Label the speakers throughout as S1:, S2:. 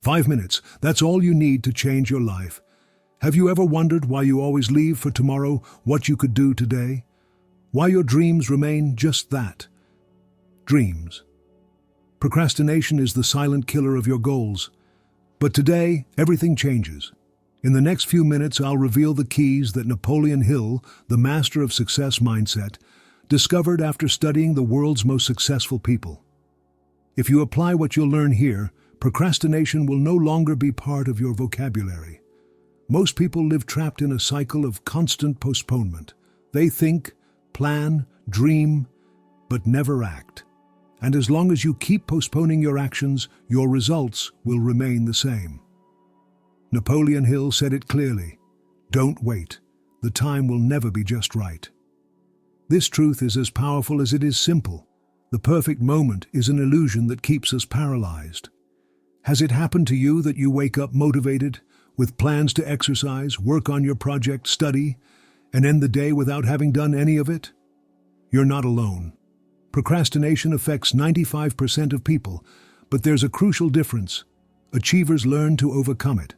S1: 5 minutes, that's all you need to change your life. Have you ever wondered why you always leave for tomorrow what you could do today? Why your dreams remain just that? Dreams. Procrastination is the silent killer of your goals. But today, everything changes. In the next few minutes, I'll reveal the keys that Napoleon Hill, the master of success mindset, discovered after studying the world's most successful people. If you apply what you'll learn here, procrastination will no longer be part of your vocabulary. Most people live trapped in a cycle of constant postponement. They think, plan, dream, but never act. And as long as you keep postponing your actions, your results will remain the same. Napoleon Hill said it clearly, "Don't wait. The time will never be just right." This truth is as powerful as it is simple. The perfect moment is an illusion that keeps us paralyzed. Has it happened to you that you wake up motivated, with plans to exercise, work on your project, study, and end the day without having done any of it? You're not alone. Procrastination affects 95% of people, but there's a crucial difference. Achievers learn to overcome it.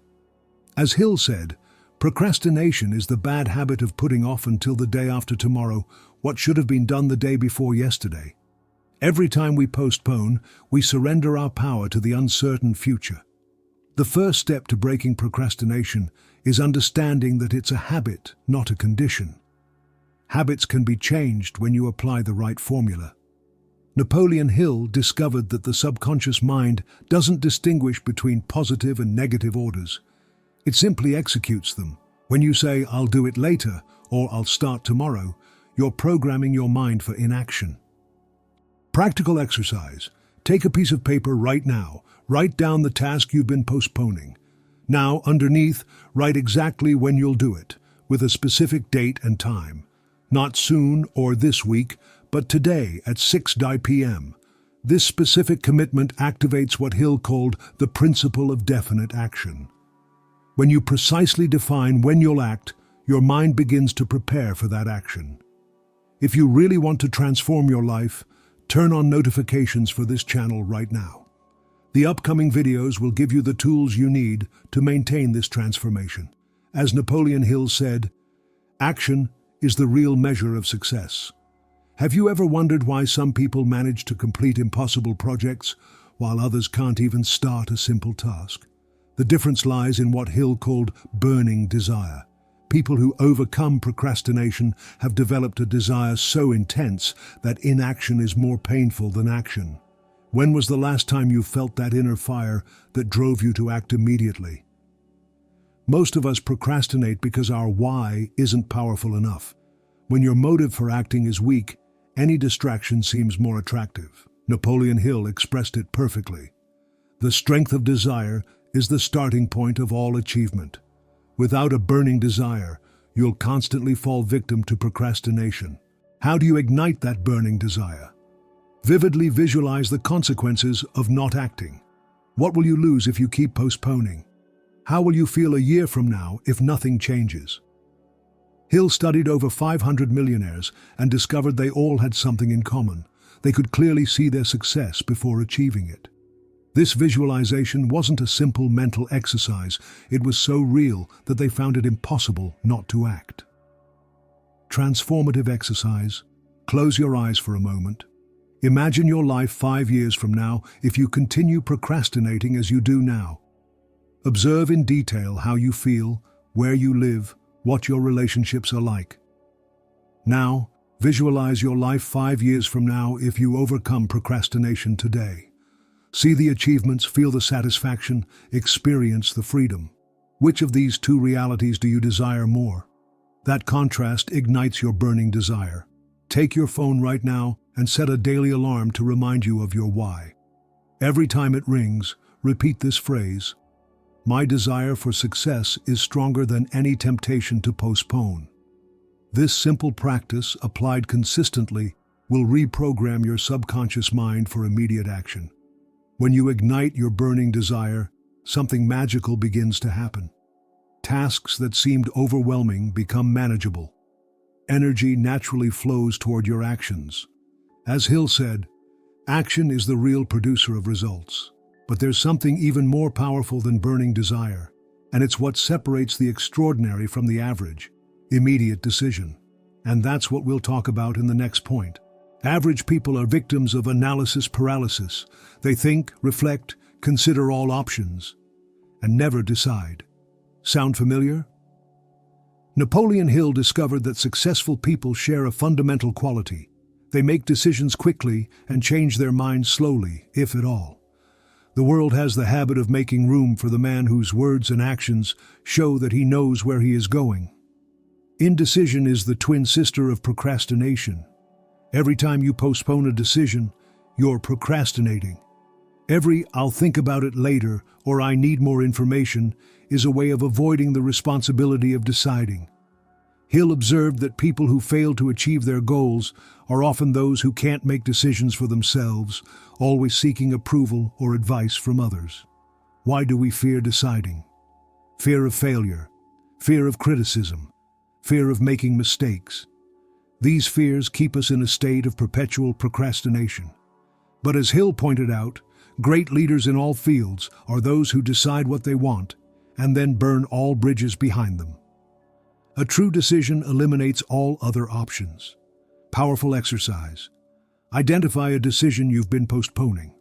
S1: As Hill said, procrastination is the bad habit of putting off until the day after tomorrow what should have been done the day before yesterday. Every time we postpone, we surrender our power to the uncertain future. The first step to breaking procrastination is understanding that it's a habit, not a condition. Habits can be changed when you apply the right formula. Napoleon Hill discovered that the subconscious mind doesn't distinguish between positive and negative orders. It simply executes them. When you say, "I'll do it later," or "I'll start tomorrow," you're programming your mind for inaction. Practical exercise. Take a piece of paper right now. Write down the task you've been postponing. Now, underneath, write exactly when you'll do it, with a specific date and time. Not soon or this week, but today at 6 p.m. This specific commitment activates what Hill called the principle of definite action. When you precisely define when you'll act, your mind begins to prepare for that action. If you really want to transform your life, turn on notifications for this channel right now. The upcoming videos will give you the tools you need to maintain this transformation. As Napoleon Hill said, action is the real measure of success. Have you ever wondered why some people manage to complete impossible projects while others can't even start a simple task? The difference lies in what Hill called burning desire. People who overcome procrastination have developed a desire so intense that inaction is more painful than action. When was the last time you felt that inner fire that drove you to act immediately? Most of us procrastinate because our why isn't powerful enough. When your motive for acting is weak, any distraction seems more attractive. Napoleon Hill expressed it perfectly. The strength of desire is the starting point of all achievement. Without a burning desire, you'll constantly fall victim to procrastination. How do you ignite that burning desire? Vividly visualize the consequences of not acting. What will you lose if you keep postponing? How will you feel a year from now if nothing changes? Hill studied over 500 millionaires and discovered they all had something in common. They could clearly see their success before achieving it. This visualization wasn't a simple mental exercise. It was so real that they found it impossible not to act. Transformative exercise. Close your eyes for a moment. Imagine your life 5 years from now if you continue procrastinating as you do now. Observe in detail how you feel, where you live, what your relationships are like. Now, visualize your life 5 years from now if you overcome procrastination today. See the achievements, feel the satisfaction, experience the freedom. Which of these two realities do you desire more? That contrast ignites your burning desire. Take your phone right now and set a daily alarm to remind you of your why. Every time it rings, repeat this phrase: "My desire for success is stronger than any temptation to postpone." This simple practice, applied consistently, will reprogram your subconscious mind for immediate action. When you ignite your burning desire, something magical begins to happen. Tasks that seemed overwhelming become manageable. Energy naturally flows toward your actions. As Hill said, action is the real producer of results. But there's something even more powerful than burning desire, and it's what separates the extraordinary from the average: immediate decision. And that's what we'll talk about in the next point. Average people are victims of analysis paralysis. They think, reflect, consider all options, and never decide. Sound familiar? Napoleon Hill discovered that successful people share a fundamental quality. They make decisions quickly and change their minds slowly, if at all. The world has the habit of making room for the man whose words and actions show that he knows where he is going. Indecision is the twin sister of procrastination. Every time you postpone a decision, you're procrastinating. Every "I'll think about it later" or "I need more information" is a way of avoiding the responsibility of deciding. Hill observed that people who fail to achieve their goals are often those who can't make decisions for themselves, always seeking approval or advice from others. Why do we fear deciding? Fear of failure, fear of criticism, fear of making mistakes. These fears keep us in a state of perpetual procrastination. But as Hill pointed out, great leaders in all fields are those who decide what they want and then burn all bridges behind them. A true decision eliminates all other options. Powerful exercise. Identify a decision you've been postponing.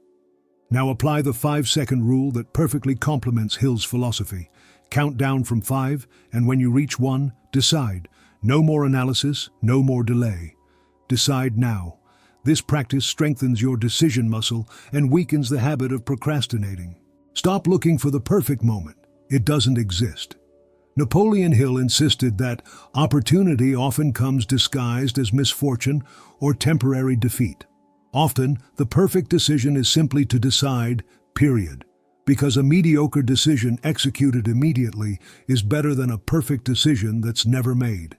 S1: Now apply the 5-second rule that perfectly complements Hill's philosophy. Count down from 5, and when you reach 1, decide. No more analysis, no more delay. Decide now. This practice strengthens your decision muscle and weakens the habit of procrastinating. Stop looking for the perfect moment. It doesn't exist. Napoleon Hill insisted that opportunity often comes disguised as misfortune or temporary defeat. Often, the perfect decision is simply to decide, period, because a mediocre decision executed immediately is better than a perfect decision that's never made.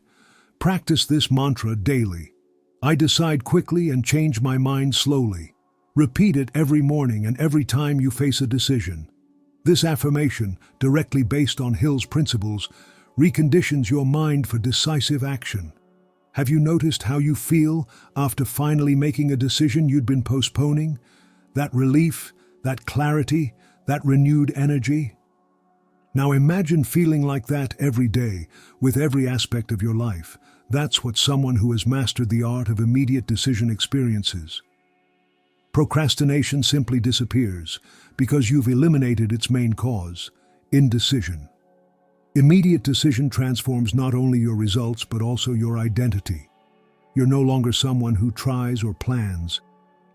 S1: Practice this mantra daily. I decide quickly and change my mind slowly. Repeat it every morning and every time you face a decision. This affirmation, directly based on Hill's principles, reconditions your mind for decisive action. Have you noticed how you feel after finally making a decision you'd been postponing? That relief, that clarity, that renewed energy? Now imagine feeling like that every day, with every aspect of your life. That's what someone who has mastered the art of immediate decision experiences. Procrastination simply disappears because you've eliminated its main cause, indecision. Immediate decision transforms not only your results but also your identity. You're no longer someone who tries or plans.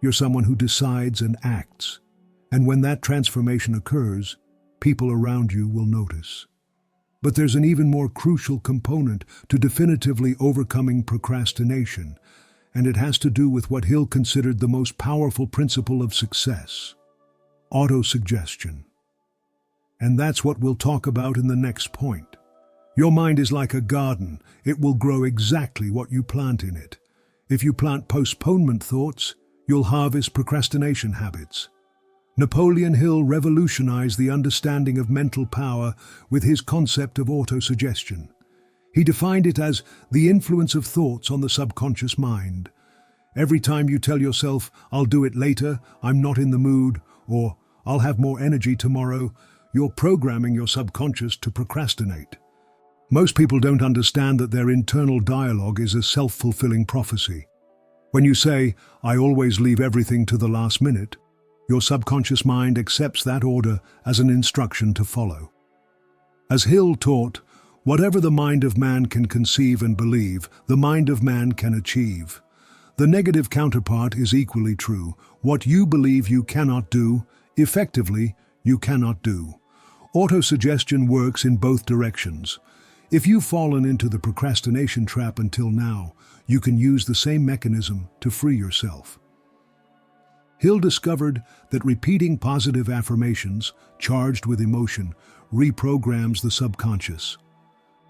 S1: You're someone who decides and acts. And when that transformation occurs, people around you will notice. But there's an even more crucial component to definitively overcoming procrastination, and it has to do with what Hill considered the most powerful principle of success: autosuggestion. And that's what we'll talk about in the next point. Your mind is like a garden. It will grow exactly what you plant in it. If you plant postponement thoughts, you'll harvest procrastination habits. Napoleon Hill revolutionized the understanding of mental power with his concept of autosuggestion. He defined it as the influence of thoughts on the subconscious mind. Every time you tell yourself, "I'll do it later," "I'm not in the mood," or "I'll have more energy tomorrow," you're programming your subconscious to procrastinate. Most people don't understand that their internal dialogue is a self-fulfilling prophecy. When you say, "I always leave everything to the last minute," your subconscious mind accepts that order as an instruction to follow. As Hill taught, whatever the mind of man can conceive and believe, the mind of man can achieve. The negative counterpart is equally true. What you believe you cannot do, effectively, you cannot do. Autosuggestion works in both directions. If you've fallen into the procrastination trap until now, you can use the same mechanism to free yourself. Hill discovered that repeating positive affirmations, charged with emotion, reprograms the subconscious.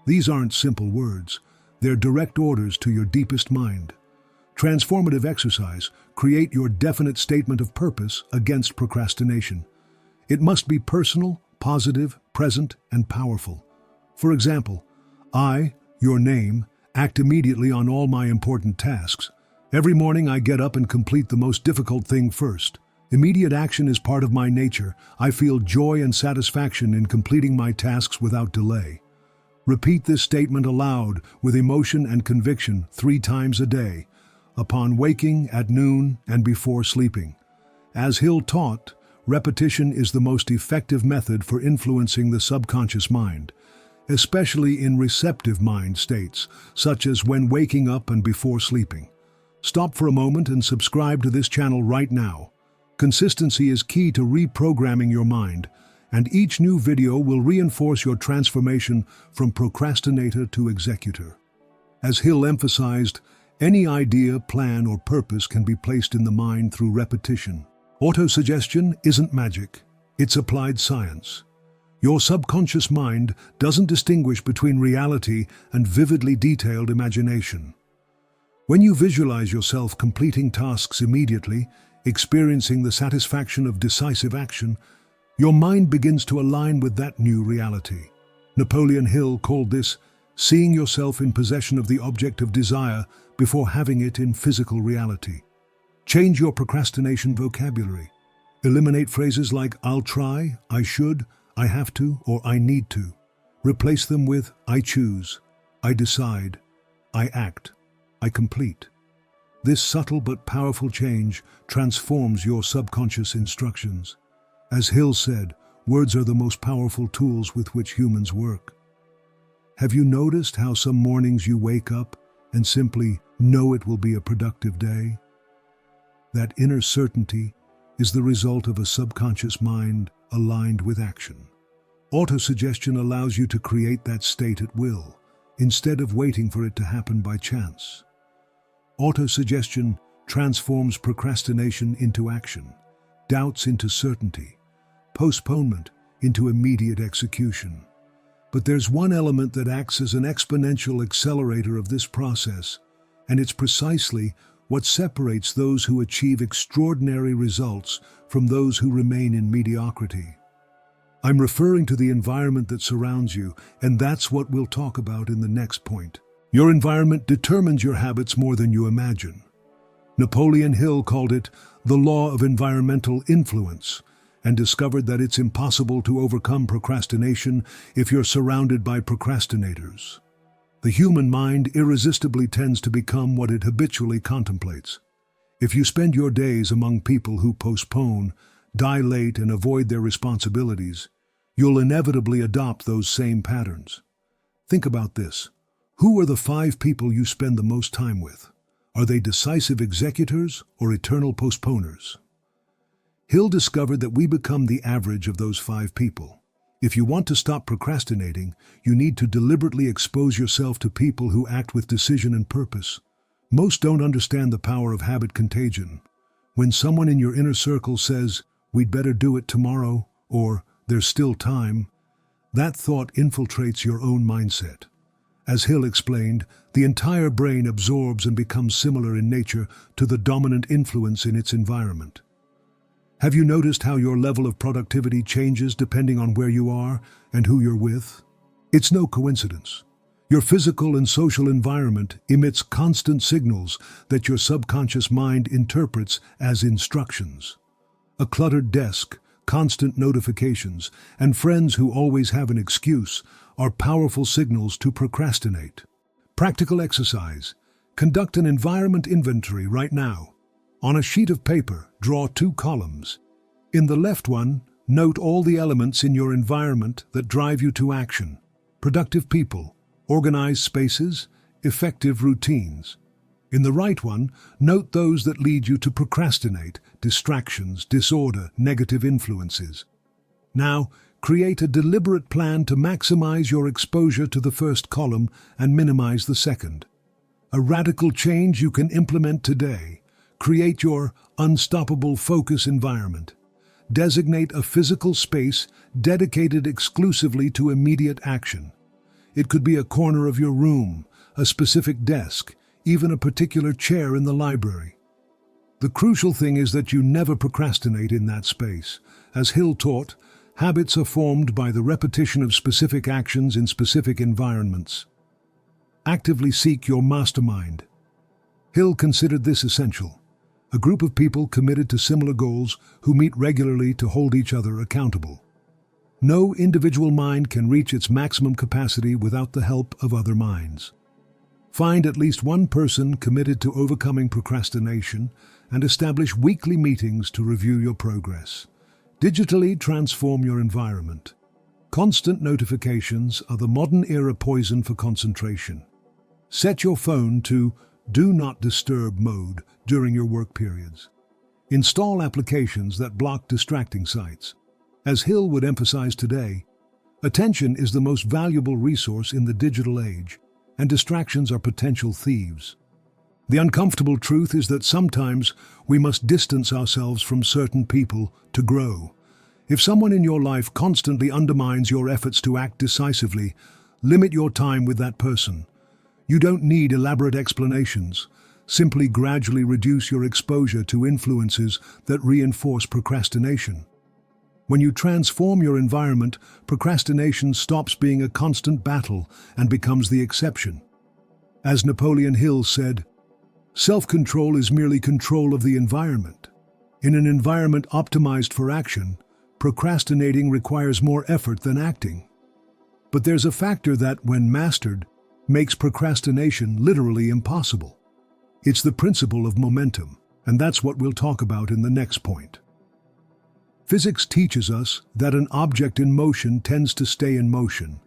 S1: These aren't simple words. They're direct orders to your deepest mind. Transformative exercise: create your definite statement of purpose against procrastination. It must be personal, positive, present, and powerful. For example, I, your name, act immediately on all my important tasks. Every morning I get up and complete the most difficult thing first. Immediate action is part of my nature. I feel joy and satisfaction in completing my tasks without delay. Repeat this statement aloud with emotion and conviction 3 times a day, upon waking, at noon, and before sleeping. As Hill taught, repetition is the most effective method for influencing the subconscious mind, especially in receptive mind states, such as when waking up and before sleeping. Stop for a moment and subscribe to this channel right now. Consistency is key to reprogramming your mind, and each new video will reinforce your transformation from procrastinator to executor. As Hill emphasized, any idea, plan, or purpose can be placed in the mind through repetition. Autosuggestion isn't magic, it's applied science. Your subconscious mind doesn't distinguish between reality and vividly detailed imagination. When you visualize yourself completing tasks immediately, experiencing the satisfaction of decisive action, your mind begins to align with that new reality. Napoleon Hill called this seeing yourself in possession of the object of desire before having it in physical reality. Change your procrastination vocabulary. Eliminate phrases like "I'll try," "I should," "I have to," or "I need to." Replace them with "I choose," "I decide," "I act," "I complete." This subtle but powerful change transforms your subconscious instructions. As Hill said, words are the most powerful tools with which humans work. Have you noticed how some mornings you wake up and simply know it will be a productive day? That inner certainty is the result of a subconscious mind aligned with action. Autosuggestion allows you to create that state at will, instead of waiting for it to happen by chance. Autosuggestion transforms procrastination into action, doubts into certainty, postponement into immediate execution. But there's one element that acts as an exponential accelerator of this process, and it's precisely what separates those who achieve extraordinary results from those who remain in mediocrity. I'm referring to the environment that surrounds you, and that's what we'll talk about in the next point. Your environment determines your habits more than you imagine. Napoleon Hill called it the law of environmental influence, and discovered that it's impossible to overcome procrastination if you're surrounded by procrastinators. The human mind irresistibly tends to become what it habitually contemplates. If you spend your days among people who postpone, dilate, and avoid their responsibilities, you'll inevitably adopt those same patterns. Think about this. Who are the 5 people you spend the most time with? Are they decisive executors or eternal postponers? Hill discovered that we become the average of those 5 people. If you want to stop procrastinating, you need to deliberately expose yourself to people who act with decision and purpose. Most don't understand the power of habit contagion. When someone in your inner circle says, "We'd better do it tomorrow," or "There's still time," that thought infiltrates your own mindset. As Hill explained, the entire brain absorbs and becomes similar in nature to the dominant influence in its environment. Have you noticed how your level of productivity changes depending on where you are and who you're with? It's no coincidence. Your physical and social environment emits constant signals that your subconscious mind interprets as instructions. A cluttered desk, constant notifications, and friends who always have an excuse are powerful signals to procrastinate. Practical exercise. Conduct an environment inventory right now. On a sheet of paper, draw 2 columns. In the left one, note all the elements in your environment that drive you to action. Productive people, organized spaces, effective routines. In the right one, note those that lead you to procrastinate, distractions, disorder, negative influences. Now, create a deliberate plan to maximize your exposure to the first column and minimize the second. A radical change you can implement today. Create your unstoppable focus environment. Designate a physical space dedicated exclusively to immediate action. It could be a corner of your room, a specific desk, even a particular chair in the library. The crucial thing is that you never procrastinate in that space. As Hill taught, habits are formed by the repetition of specific actions in specific environments. Actively seek your mastermind. Hill considered this essential. a group of people committed to similar goals who meet regularly to hold each other accountable. No individual mind can reach its maximum capacity without the help of other minds. Find at least one person committed to overcoming procrastination and establish weekly meetings to review your progress. Digitally transform your environment. Constant notifications are the modern-era poison for concentration. Set your phone to Do Not Disturb mode during your work periods. Install applications that block distracting sites. As Hill would emphasize today, attention is the most valuable resource in the digital age, and distractions are potential thieves. The uncomfortable truth is that sometimes we must distance ourselves from certain people to grow. If someone in your life constantly undermines your efforts to act decisively, limit your time with that person. You don't need elaborate explanations. Simply gradually reduce your exposure to influences that reinforce procrastination. When you transform your environment, procrastination stops being a constant battle and becomes the exception. As Napoleon Hill said, self-control is merely control of the environment. In an environment optimized for action, procrastinating requires more effort than acting. But there's a factor that, when mastered, makes procrastination literally impossible. It's the principle of momentum, and that's what we'll talk about in the next point. Physics teaches us that an object in motion tends to stay in motion.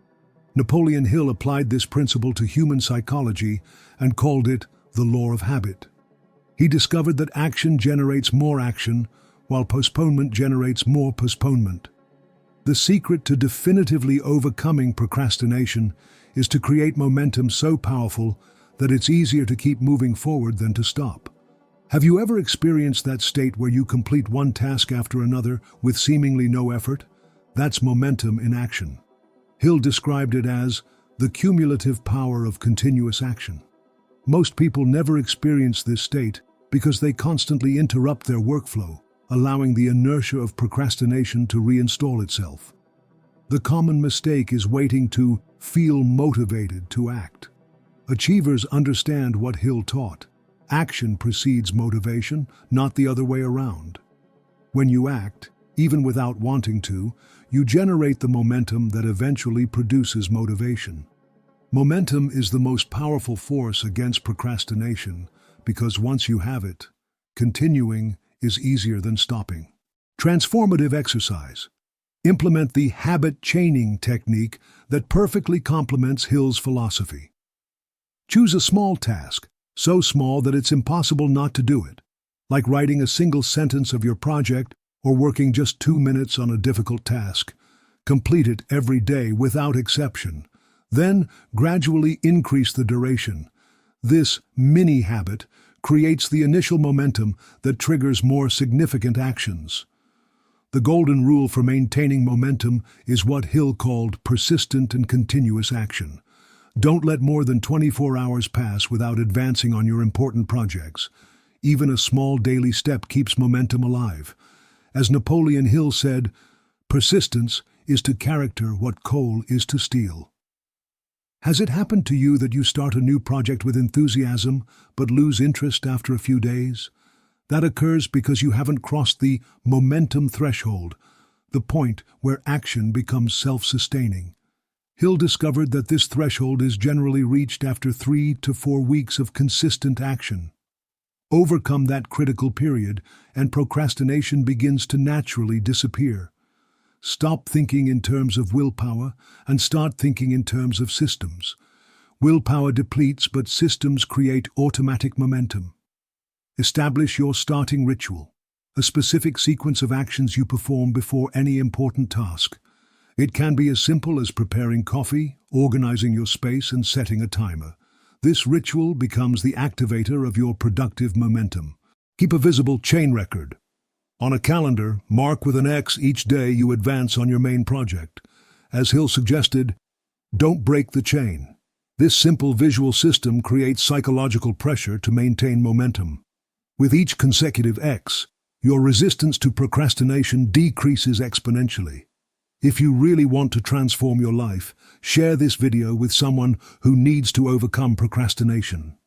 S1: Napoleon Hill applied this principle to human psychology and called it the law of habit. He discovered that action generates more action, while postponement generates more postponement. The secret to definitively overcoming procrastination is to create momentum so powerful that it's easier to keep moving forward than to stop. Have you ever experienced that state where you complete one task after another with seemingly no effort? That's momentum in action. Hill described it as the cumulative power of continuous action. Most people never experience this state because they constantly interrupt their workflow, allowing the inertia of procrastination to reinstall itself. The common mistake is waiting to feel motivated to act. Achievers understand what Hill taught. Action precedes motivation, not the other way around. When you act, even without wanting to, you generate the momentum that eventually produces motivation. Momentum is the most powerful force against procrastination because once you have it, continuing is easier than stopping. Transformative exercise. Implement the habit chaining technique that perfectly complements Hill's philosophy. Choose a small task, so small that it's impossible not to do it, like writing a single sentence of your project or working just 2 minutes on a difficult task. Complete it every day without exception. Then gradually increase the duration. This mini habit creates the initial momentum that triggers more significant actions. The golden rule for maintaining momentum is what Hill called persistent and continuous action. Don't let more than 24 hours pass without advancing on your important projects. Even a small daily step keeps momentum alive. As Napoleon Hill said, persistence is to character what coal is to steel. Has it happened to you that you start a new project with enthusiasm but lose interest after a few days? That occurs because you haven't crossed the momentum threshold, the point where action becomes self-sustaining. Hill discovered that this threshold is generally reached after 3 to 4 weeks of consistent action. Overcome that critical period, and procrastination begins to naturally disappear. Stop thinking in terms of willpower and start thinking in terms of systems. Willpower depletes, but systems create automatic momentum. Establish your starting ritual, a specific sequence of actions you perform before any important task. It can be as simple as preparing coffee, organizing your space, and setting a timer. This ritual becomes the activator of your productive momentum. Keep a visible chain record. On a calendar, mark with an X each day you advance on your main project. As Hill suggested, don't break the chain. This simple visual system creates psychological pressure to maintain momentum. With each consecutive X, your resistance to procrastination decreases exponentially. If you really want to transform your life, share this video with someone who needs to overcome procrastination.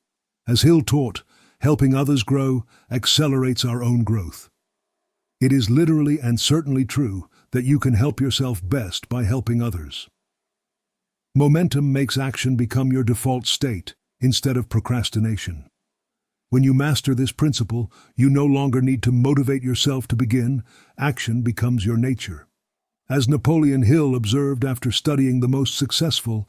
S1: As Hill taught, Helping others grow accelerates our own growth. It is literally and certainly true that you can help yourself best by helping others. Momentum makes action become your default state instead of procrastination. When you master this principle, you no longer need to motivate yourself to begin. Action becomes your nature. As Napoleon Hill observed after studying the most successful,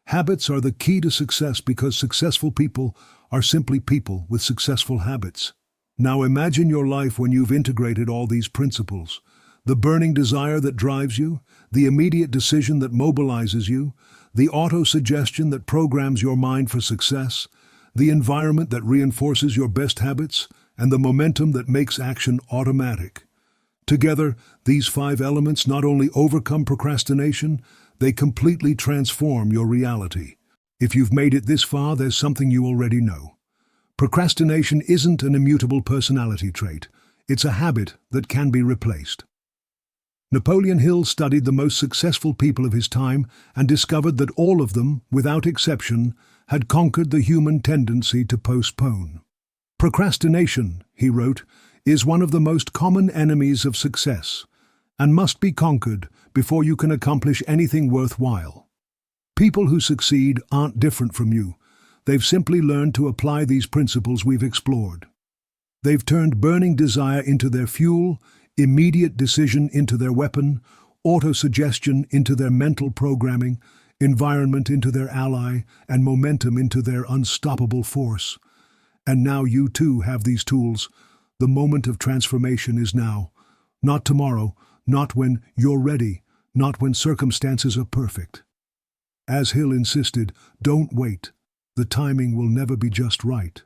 S1: habits are the key to success because successful people are simply people with successful habits. Now imagine your life when you've integrated all these principles. The burning desire that drives you, the immediate decision that mobilizes you, the auto-suggestion that programs your mind for success, the environment that reinforces your best habits, and the momentum that makes action automatic. Together, these 5 elements not only overcome procrastination, they completely transform your reality. If you've made it this far, there's something you already know. Procrastination isn't an immutable personality trait. It's a habit that can be replaced. Napoleon Hill studied the most successful people of his time and discovered that all of them, without exception, had conquered the human tendency to postpone. Procrastination, he wrote, is one of the most common enemies of success and must be conquered before you can accomplish anything worthwhile. People who succeed aren't different from you. They've simply learned to apply these principles we've explored. They've turned burning desire into their fuel, immediate decision into their weapon, auto-suggestion into their mental programming, environment into their ally, and momentum into their unstoppable force. And now you too have these tools. The moment of transformation is now. Not tomorrow, not when you're ready, not when circumstances are perfect. As Hill insisted, don't wait. The timing will never be just right.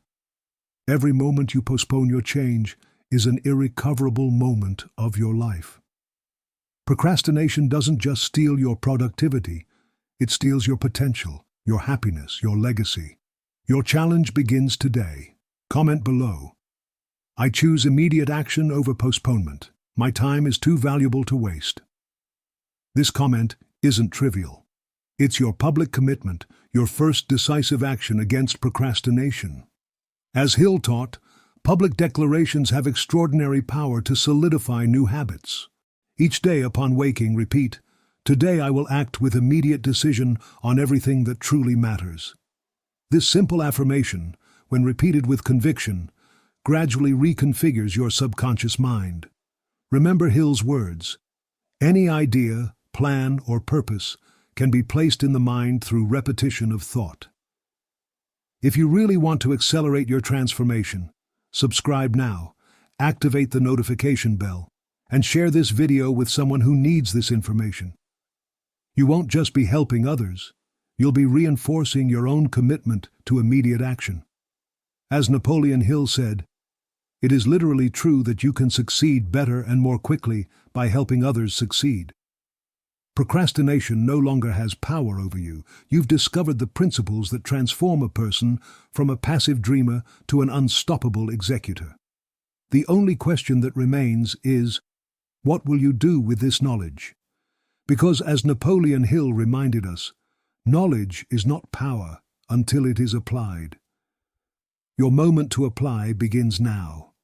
S1: Every moment you postpone your change is an irrecoverable moment of your life. Procrastination doesn't just steal your productivity, it steals your potential, your happiness, your legacy. Your challenge begins today. Comment below. I choose immediate action over postponement. My time is too valuable to waste. This comment isn't trivial. It's your public commitment, your first decisive action against procrastination. As Hill taught, public declarations have extraordinary power to solidify new habits. Each day upon waking, repeat, "Today I will act with immediate decision on everything that truly matters." This simple affirmation, when repeated with conviction, gradually reconfigures your subconscious mind. Remember Hill's words, "Any idea, plan, or purpose can be placed in the mind through repetition of thought." If you really want to accelerate your transformation, subscribe now, activate the notification bell, and share this video with someone who needs this information. You won't just be helping others, you'll be reinforcing your own commitment to immediate action. As Napoleon Hill said, it is literally true that you can succeed better and more quickly by helping others succeed. Procrastination no longer has power over you. You've discovered the principles that transform a person from a passive dreamer to an unstoppable executor. The only question that remains is, what will you do with this knowledge? Because as Napoleon Hill reminded us, knowledge is not power until it is applied. Your moment to apply begins now.